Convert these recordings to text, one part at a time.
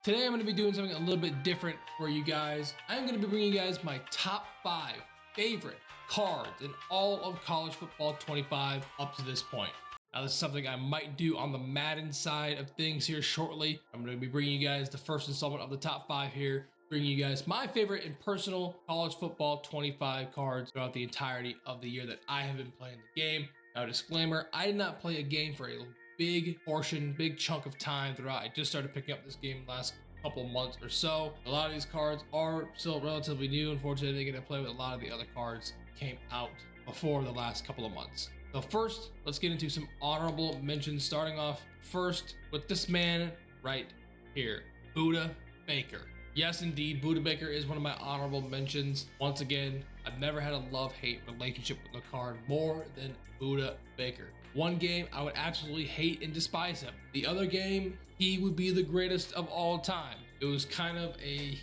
Today I'm going to be doing something a little bit different for you guys. I'm going to be bringing you guys my top 5 favorite cards in all of college football 25 up to this point. Now this is something I might do on the Madden side of things here shortly. I'm going to be bringing you guys the first installment of the top 5 here, bringing you guys my favorite and personal college football 25 cards throughout the entirety of the year that I have been playing the game. Now disclaimer, I did not play a game for a big chunk of time throughout. I just started picking up this game last couple months or so. A lot of these cards are still relatively new. Unfortunately, they get to play with a lot of the other cards that came out before the last couple of months. So first, let's get into some honorable mentions, starting off first with this man right here, Budda Baker. Yes, indeed, Budda Baker is one of my honorable mentions. Once again, I've never had a love-hate relationship with the card more than Budda Baker. One game, I would absolutely hate and despise him. The other game, he would be the greatest of all time. It was kind of a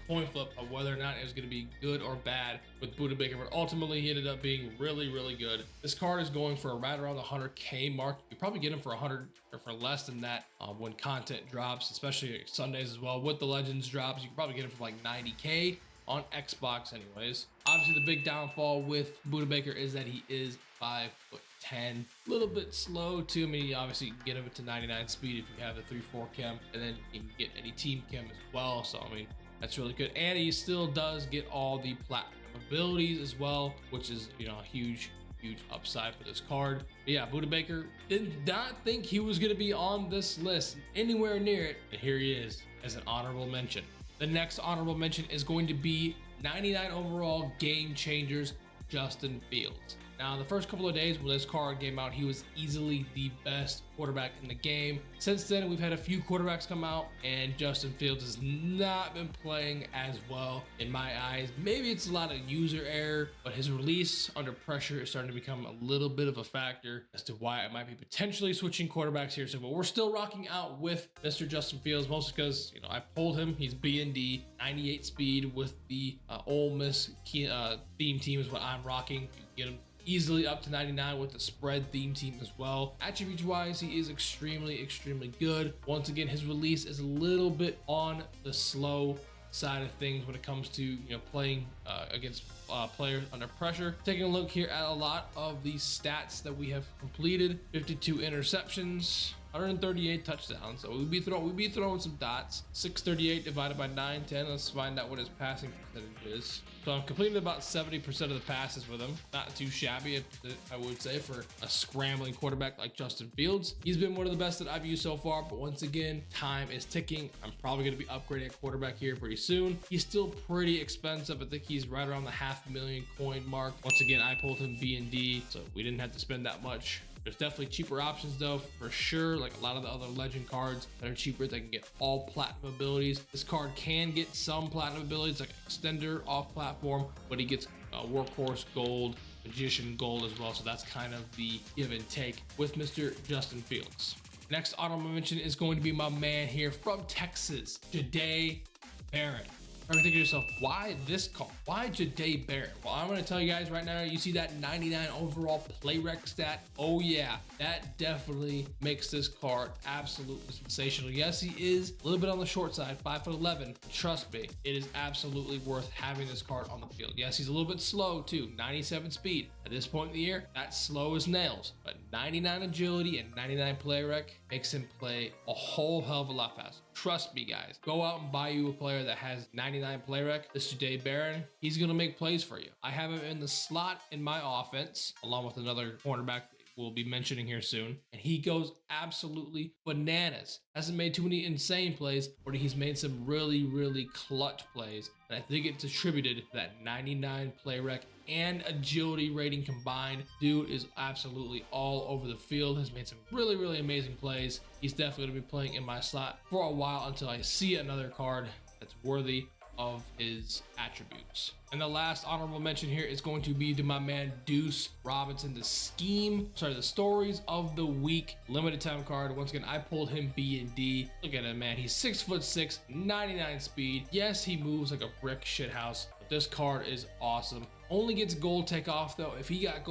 coin flip of whether or not it was going to be good or bad with Budda Baker, but ultimately he ended up being really, really good. This card is going for right around the 100K mark. You probably get him for 100 or for less than that when content drops, especially Sundays as well. With the Legends drops, you can probably get him for like 90K on Xbox anyways. Obviously the big downfall with Budda Baker is that he is 5'10", a little bit slow too. I mean, obviously you can get him to 99 speed if you have the 3-4 chem, and then you can get any team chem as well. So I mean, that's really good. And he still does get all the platinum abilities as well, which is, you know, a huge upside for this card. But yeah, Budda Baker, did not think he was gonna be on this list anywhere near it, and here he is as an honorable mention. The next honorable mention is going to be 99 overall game changers, Justin Fields. Now, the first couple of days when this card came out, he was easily the best quarterback in the game. Since then, we've had a few quarterbacks come out, and Justin Fields has not been playing as well in my eyes. Maybe it's a lot of user error, but his release under pressure is starting to become a little bit of a factor as to why I might be potentially switching quarterbacks here. So, but we're still rocking out with Mr. Justin Fields, mostly because, you know, I pulled him. He's B&D, 98 speed with the Ole Miss theme team is what I'm rocking. You can get him easily up to 99 with the spread theme team as well. Attributes wise, he is extremely good. Once again, his release is a little bit on the slow side of things when it comes to, you know, playing against players under pressure. Taking a look here at a lot of these stats that we have completed: 52 interceptions, 138 touchdowns. So we'd be throwing some dots. 638 divided by 910. Let's find out what his passing percentage is. So I'm completing about 70% of the passes with him. Not too shabby, I would say, for a scrambling quarterback like Justin Fields. He's been one of the best that I've used so far, but once again, time is ticking. I'm probably going to be upgrading a quarterback here pretty soon. He's still pretty expensive. I think he's right around the $500,000 coin mark. Once again, I pulled him B&D, so we didn't have to spend that much. There's definitely cheaper options though, for sure. Like a lot of the other legend cards that are cheaper, they can get all platinum abilities. This card can get some platinum abilities like extender off platform, but he gets workhorse gold, magician gold as well. So that's kind of the give and take with Mr. Justin Fields. Next honorable mention is going to be my man here from Texas, Jahdae Barron. You're thinking to yourself, why this card? Why Jahdae Barron? Well, I'm going to tell you guys right now, you see that 99 overall play rec stat? Oh yeah, that definitely makes this card absolutely sensational. Yes, he is a little bit on the short side, 5'11". Trust me, it is absolutely worth having this card on the field. Yes, he's a little bit slow too, 97 speed. At this point in the year, that's slow as nails, but 99 agility and 99 play rec makes him play a whole hell of a lot faster. Trust me, guys. Go out and buy you a player that has 99 play rec. This Jahdae Barron, he's going to make plays for you. I have him in the slot in my offense, along with another cornerback we'll be mentioning here soon. And he goes absolutely bananas. Hasn't made too many insane plays, but he's made some really clutch plays. And I think it's attributed to that 99 play rec and agility rating combined. Dude is absolutely all over the field, has made some really amazing plays. He's definitely gonna be playing in my slot for a while until I see another card that's worthy of his attributes. And the last honorable mention here is going to be to my man Deuce Robinson, the stories of the week limited time card. Once again, I pulled him B&D. Look at him, man. He's 6'6", 99 speed. Yes, he moves like a brick shithouse, but this card is awesome. Only gets gold takeoff though. If he got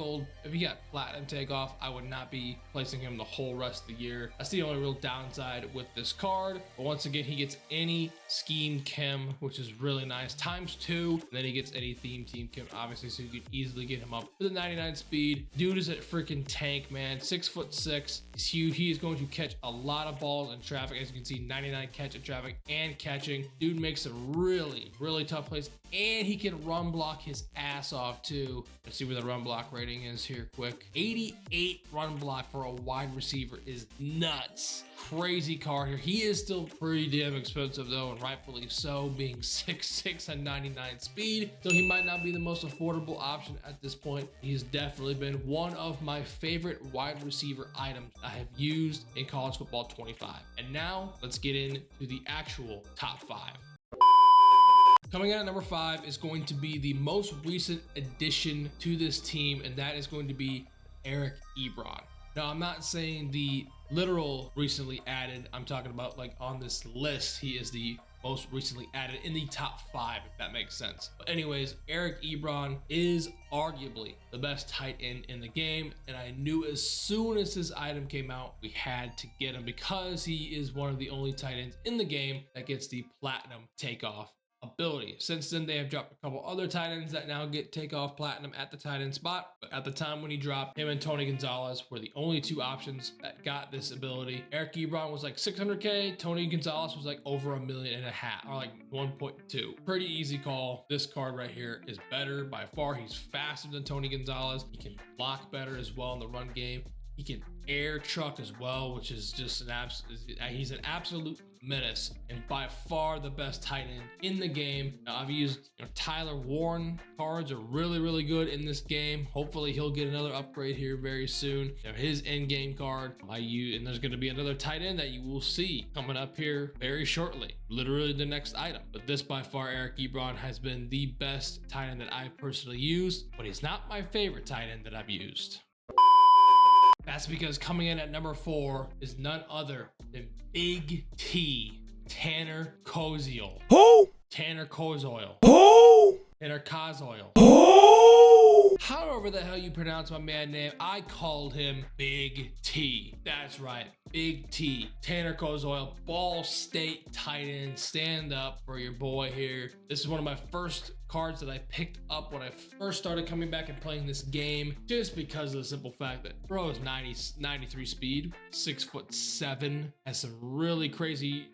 platinum takeoff, I would not be placing him the whole rest of the year. That's the only real downside with this card. But once again, he gets any scheme chem, which is really nice, ×2. And then he gets any theme team chem, obviously, so you can easily get him up to the 99 speed. Dude is a freaking tank, man. 6'6". He's huge. He is going to catch a lot of balls in traffic. As you can see, 99 catch in traffic and catching. Dude makes some really, really tough plays, and he can run block his ass off too. Let's see where the run block rating is here quick. 88 run block for a wide receiver is nuts. Crazy card here. He is still pretty damn expensive though, and rightfully so, being 6'6" and 99 speed. So he might not be the most affordable option at this point. He's definitely been one of my favorite wide receiver items I have used in college football 25. And now let's get into the actual top 5. Coming in at number 5 is going to be the most recent addition to this team, and that is going to be Eric Ebron. Now, I'm not saying the literal recently added. I'm talking about like on this list, he is the most recently added in the top 5, if that makes sense. But anyways, Eric Ebron is arguably the best tight end in the game, and I knew as soon as this item came out, we had to get him because he is one of the only tight ends in the game that gets the platinum takeoff ability. Since then, they have dropped a couple other tight ends that now get takeoff platinum at the tight end spot. But at the time when he dropped, him and Tony Gonzalez were the only two options that got this ability. Eric Ebron was like 600K. Tony Gonzalez was like over $1.5 million, or like 1.2. Pretty easy call. This card right here is better by far. He's faster than Tony Gonzalez. He can block better as well in the run game. He can air truck as well, which is just he's an absolute menace and by far the best tight end in the game. Now, I've used Tyler Warren cards are really, really good in this game. Hopefully he'll get another upgrade here very soon. His end game card I use, and there's going to be another tight end that you will see coming up here very shortly, literally the next item. But this by far, Eric Ebron has been the best tight end that I've personally used, but he's not my favorite tight end that I've used. That's because coming in at number 4 is none other than Big T, Tanner Koziol. Who? Tanner Koziol. Who? Tanner Koziol. Who? However the hell you pronounce my man name, I called him Big T. That's right, Big T. Tanner Koziol, Ball State tight end. Stand up for your boy here. This is one of my first cards that I picked up when I first started coming back and playing this game, just because of the simple fact that bro is 93 speed, 6'7", has some really crazy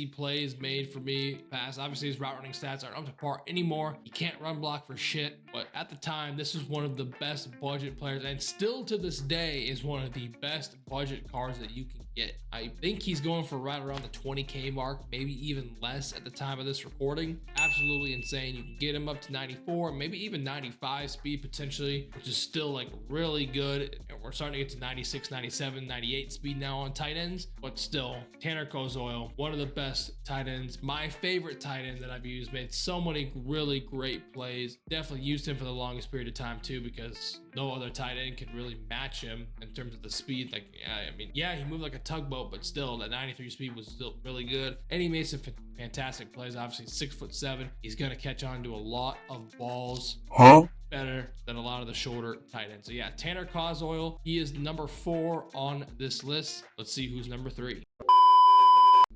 plays made for me past. Obviously his route running stats aren't up to par anymore. He can't run block for shit, but at the time this was one of the best budget players, and still to this day is one of the best budget cards that you can get. I think he's going for right around the 20K mark, maybe even less at the time of this recording. Absolutely insane. You can get him up to 94, maybe even 95 speed potentially, which is still like really good. And we're starting to get to 96, 97, 98 speed now on tight ends, but still, Tanner Koziol, one of the best tight ends, my favorite tight end that I've used, made so many really great plays. Definitely used him for the longest period of time too, because no other tight end can really match him in terms of the speed. Like, yeah, he moved like a tugboat, but still that 93 speed was still really good. And he made some fantastic plays. Obviously 6'7". He's gonna catch on to a lot of balls. Better than a lot of the shorter tight ends. So yeah, Tanner Koziol, he is number 4 on this list. Let's see who's number 3.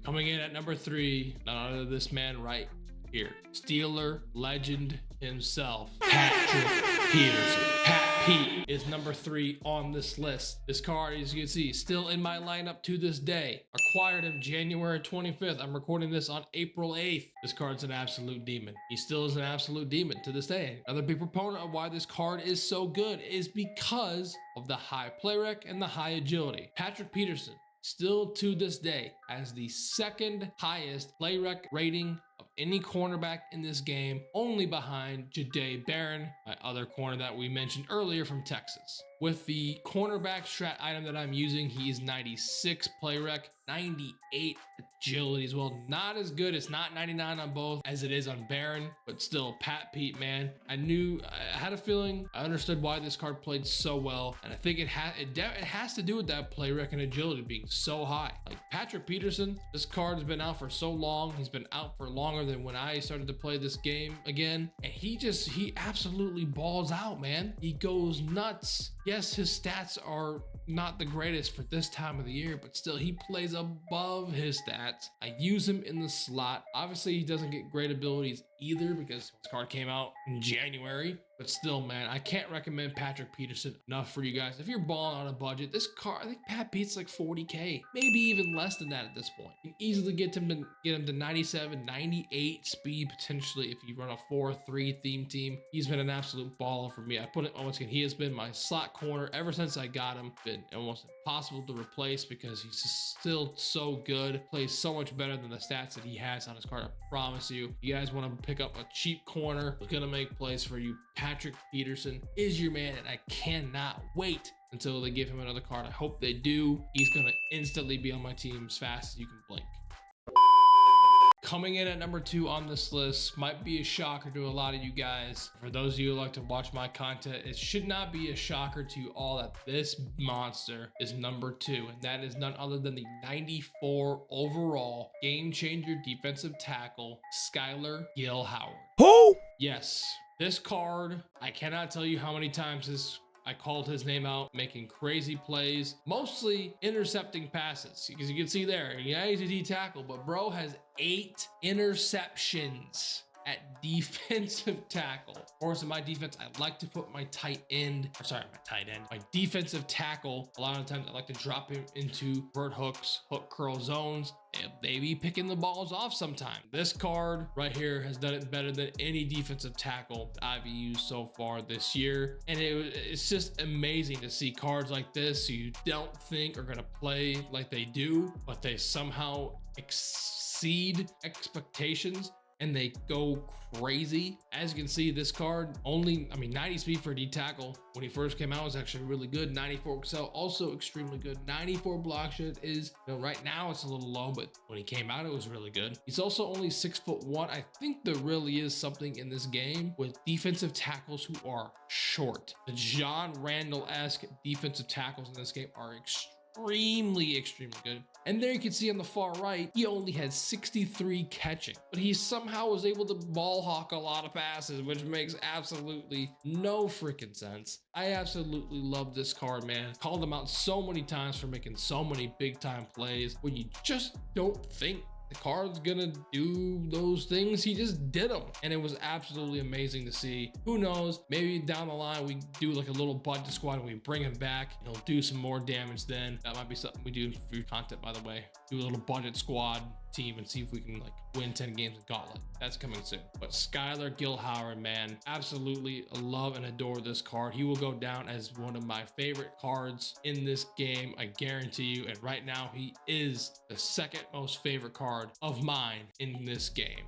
Coming in at number 3, none other than this man right here, Steeler legend himself, Patrick Peterson. Pat Pete is number 3 on this list. This card, as you can see, still in my lineup to this day. Acquired him January 25th. I'm recording this on April 8th. This card's an absolute demon. He still is an absolute demon to this day. Another big proponent of why this card is so good is because of the high play rec and the high agility. Patrick Peterson, still to this day, has the second highest play rec rating of any cornerback in this game, only behind Jahdae Barron, my other corner that we mentioned earlier from Texas. With the cornerback strat item that I'm using, he is 96 play rec, 98 agility as well. Not as good. It's not 99 on both as it is on Baron, but still Pat Pete, man. I had a feeling, I understood why this card played so well, and I think it has to do with that play rec and agility being so high. Like Patrick Peterson, this card has been out for so long. He's been out for longer than when I started to play this game again, and he absolutely balls out, man. He goes nuts. Yes, his stats are not the greatest for this time of the year, but still he plays above his stats. I use him in the slot. Obviously, he doesn't get great abilities either because his card came out in January, but still, man, I can't recommend Patrick Peterson enough for you guys. If you're balling on a budget, this card, I think Pat Pete's like 40K, maybe even less than that at this point. You can easily get him to 97, 98 speed potentially if you run a 4-3 theme team. He's been an absolute baller for me. I put it once again, he has been my slot corner ever since I got him. Been almost impossible to replace because he's just still so good. Plays so much better than the stats that he has on his card. I promise you. You guys want to pick up a cheap corner who's gonna make plays for you, Patrick Peterson is your man, and I cannot wait until they give him another card. I hope they do. He's gonna instantly be on my team as fast as you can blink. Coming in at number 2 on this list might be a shocker to a lot of you guys. For those of you who like to watch my content, it should not be a shocker to you all that this monster is number 2, and that is none other than the 94 overall game changer defensive tackle, Skylar Gill-Howard. Who? Yes, this card, I cannot tell you how many times I called his name out, making crazy plays, mostly intercepting passes. Because you can see there, yeah, he's a D tackle, but bro has 8 interceptions at defensive tackle. Of course, in my defense, I like to put my my defensive tackle. A lot of times I like to drop him into vert hooks, hook curl zones, and they be picking the balls off sometime. This card right here has done it better than any defensive tackle that I've used so far this year. And it's just amazing to see cards like this you don't think are gonna play like they do, but they somehow exceed expectations and they go crazy. As you can see, this card 90 speed for a D tackle when he first came out was actually really good. 94 excel, also extremely good. 94 block shed is, right now it's a little low, but when he came out, it was really good. He's also only 6'1". I think there really is something in this game with defensive tackles who are short. The John Randall-esque defensive tackles in this game are extremely good. And there you can see on the far right, he only had 63 catching, but he somehow was able to ball hawk a lot of passes, which makes absolutely no freaking sense. I absolutely love this card, man. Called him out so many times for making so many big time plays when you just don't think the card's gonna do those things. He just did them, and it was absolutely amazing to see. Who knows, maybe down the line we do like a little budget squad and we bring him back and he'll do some more damage then. That might be something we do for your content, by the way. Do a little budget squad team and see if we can like win 10 games in Gauntlet. That's coming soon. But Skylar Gill-Howard, man, absolutely love and adore this card. He will go down as one of my favorite cards in this game, I guarantee you. And right now he is the second most favorite card of mine in this game.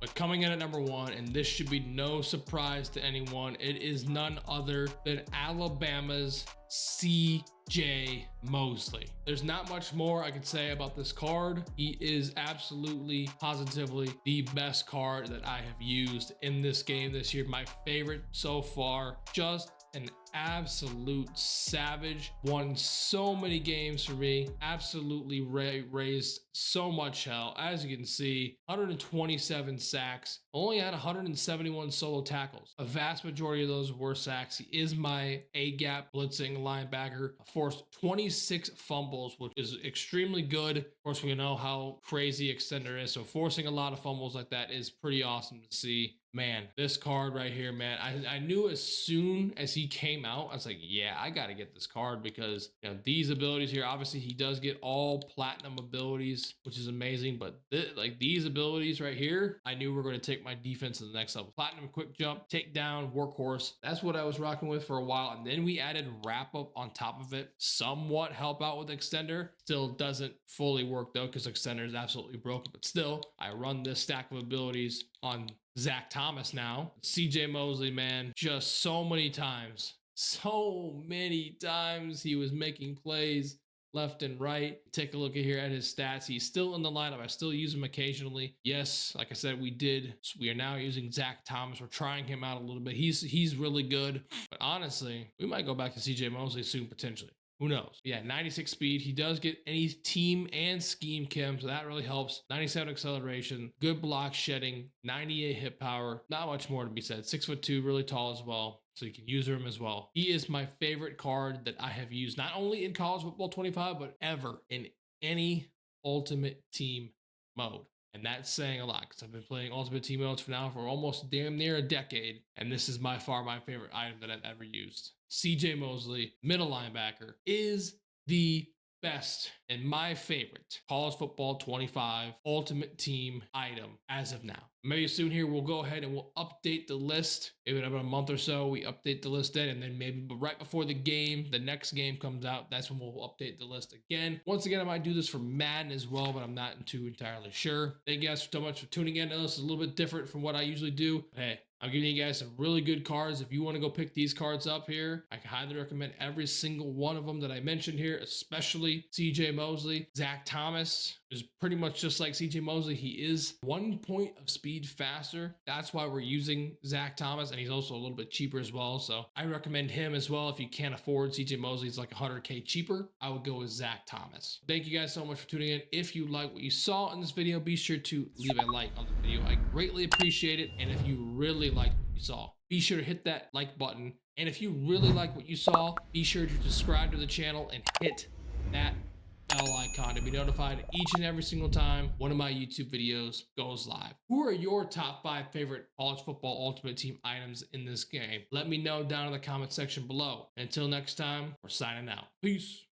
But coming in at number 1, and this should be no surprise to anyone, it is none other than Alabama's CJ Mosley. There's not much more I could say about this card. He is absolutely, positively the best card that I have used in this game this year. My favorite so far. Just an absolute savage. Won so many games for me. Absolutely raised so much hell. As you can see, 127 sacks. Only had 171 solo tackles. A vast majority of those were sacks. He is my A-gap blitzing linebacker. Forced 26 fumbles, which is extremely good. Of course, we know how crazy Extender is, so forcing a lot of fumbles like that is pretty awesome to see. Man, this card right here, man, I knew as soon as he came out, I was like, yeah, I got to get this card because, these abilities here, obviously he does get all platinum abilities, which is amazing, but these abilities right here, I knew were going to take my defense to the next level. Platinum quick jump, takedown, workhorse. That's what I was rocking with for a while, and then we added wrap up on top of it, somewhat help out with Extender. Still doesn't fully work though, because like center is absolutely broken. But still, I run this stack of abilities on Zach Thomas now. CJ Mosley, man, just so many times he was making plays left and right. Take a look at here at his stats. He's still in the lineup. I still use him occasionally. Yes, like I said, we are now using Zach Thomas. We're trying him out a little bit. He's really good. But honestly, we might go back to CJ Mosley soon, potentially. Who knows? Yeah, 96 speed. He does get any team and scheme chem, so that really helps. 97 acceleration, good block shedding, 98 hit power. Not much more to be said. 6'2", really tall as well, so you can use him as well. He is my favorite card that I have used, not only in College Football 25, but ever in any Ultimate Team mode. And that's saying a lot, because I've been playing Ultimate Team modes for almost damn near a decade. And this is by far my favorite item that I've ever used. CJ Mosley, middle linebacker, is the best and my favorite College Football 25 Ultimate Team item as of now. Maybe soon here we'll go ahead and we'll update the list. Maybe in about a month or so we update the list then, and then maybe right before the next game comes out, that's when we'll update the list again. Once again, I might do this for Madden as well, but I'm not too entirely sure. Thank you guys so much for tuning in. I know this is a little bit different from what I usually do. Hey, I'm giving you guys some really good cards. If you want to go pick these cards up here, I can highly recommend every single one of them that I mentioned here, especially CJ Mosley. Zach Thomas is pretty much just like CJ Mosley. He is 1 point of speed faster. That's why we're using Zach Thomas, and he's also a little bit cheaper as well. So I recommend him as well. If you can't afford CJ Mosley, he's like $100K cheaper. I would go with Zach Thomas. Thank you guys so much for tuning in. If you like what you saw in this video, be sure to leave a like on the video. I greatly appreciate it. And if you really like what you saw, be sure to hit that like button. And if you really like what you saw, be sure to subscribe to the channel and hit that bell icon to be notified each and every single time one of my YouTube videos goes live. Who are your top 5 favorite College Football Ultimate Team items in this game? Let me know down in the comment section below. Until next time, we're signing out. Peace.